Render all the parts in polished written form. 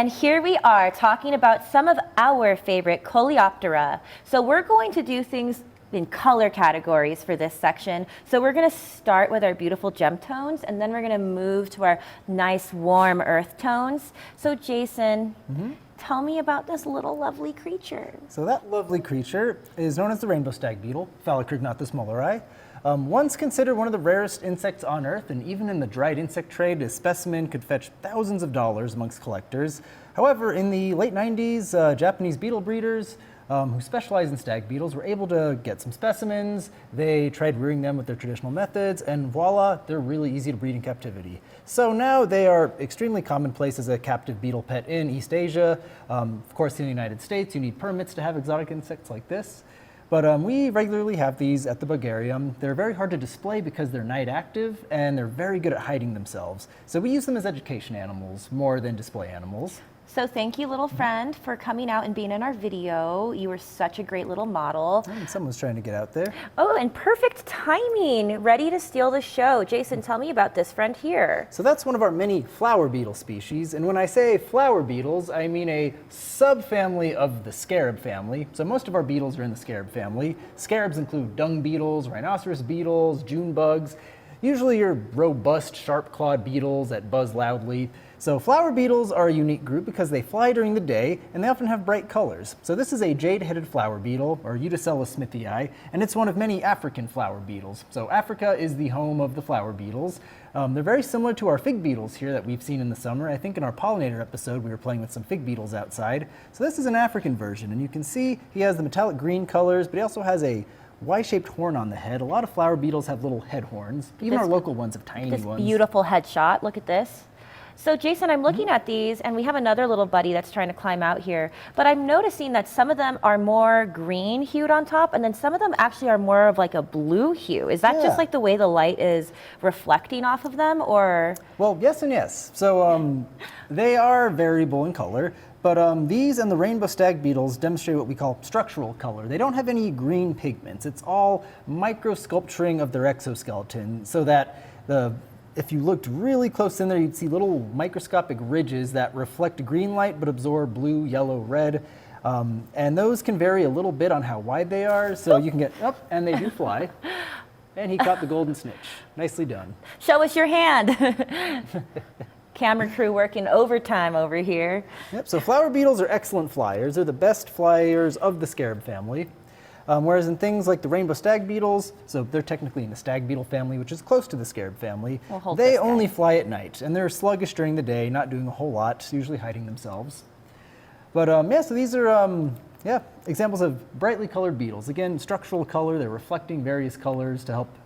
And here we are talking about some of our favorite Coleoptera. So we're going to do things in color categories for this section. So we're going to start with our beautiful gem tones, and then we're going to move to our nice warm earth tones. So Jason, tell me about this little lovely creature. So that lovely creature is known as the rainbow stag beetle, Phallocrignothismulleri. Once considered one of the rarest insects on Earth, and even in the dried insect trade, a specimen could fetch thousands of dollars amongst collectors. However, in the late 90s, Japanese beetle breeders who specialize in stag beetles were able to get some specimens. They tried rearing them with their traditional methods, and voila, they're really easy to breed in captivity. So now they are extremely commonplace as a captive beetle pet in East Asia. Of course, in the United States, you need permits to have exotic insects like this. But we regularly have these at the Bugarium. They're very hard to display because they're night active, and they're very good at hiding themselves. So we use them as education animals more than display animals. So thank you, little friend, for coming out and being in our video. You were such a great little model. Someone's trying to get out there. Oh, and perfect timing. Ready to steal the show. Jason, tell me about this friend here. So that's one of our many flower beetle species. And when I say flower beetles, I mean a subfamily of the scarab family. So most of our beetles are in the scarab family. Scarabs include dung beetles, rhinoceros beetles, June bugs, usually your robust, sharp-clawed beetles that buzz loudly. So flower beetles are a unique group because they fly during the day, and they often have bright colors. So this is a jade-headed flower beetle, or Uticella smithii, and it's one of many African flower beetles. So Africa is the home of the flower beetles. They're very similar to our fig beetles here that we've seen in the summer. I think in our pollinator episode we were playing with some fig beetles outside. So this is an African version, and you can see he has the metallic green colors, but he also has a Y-shaped horn on the head. A lot of flower beetles have little head horns. Even our local ones have tiny ones. This beautiful headshot. Look at this. So Jason, I'm looking at these, and we have another little buddy that's trying to climb out here, but I'm noticing that some of them are more green hued on top, and then some of them actually are more of like a blue hue. Is that just like the way the light is reflecting off of them, or? Well, yes and yes. So they are variable in color, but these and the rainbow stag beetles demonstrate what we call structural color. They don't have any green pigments. It's all microsculpturing of their exoskeleton, so that if you looked really close in there, you'd see little microscopic ridges that reflect green light but absorb blue, yellow, red. And those can vary a little bit on how wide they are, so you can get up, and they do fly. And he caught the golden snitch. Nicely done. Show us your hand. Camera crew working overtime over here. Yep, so flower beetles are excellent flyers. They're the best flyers of the scarab family. Whereas in things like the rainbow stag beetles, so they're technically in the stag beetle family, which is close to the scarab family, they only fly at night, and they're sluggish during the day, not doing a whole lot, usually hiding themselves. But yeah, so these are examples of brightly colored beetles. Again, structural color, they're reflecting various colors to help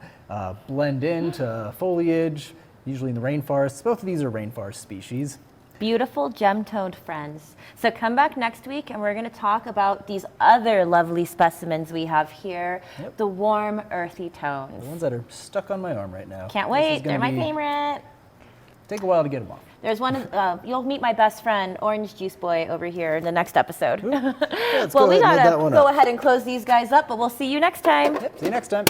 blend into foliage, usually in the rainforests. Both of these are rainforest species. Beautiful gem-toned friends. So come back next week, and we're going to talk about these other lovely specimens we have here, the warm, earthy tones. The ones that are stuck on my arm right now. Can't wait. They're my favorite. Take a while to get them off. There's one, you'll meet my best friend, Orange Juice Boy, over here in the next episode. Yeah, well, we got to go ahead and close these guys up, but we'll see you next time. Yep, see you next time.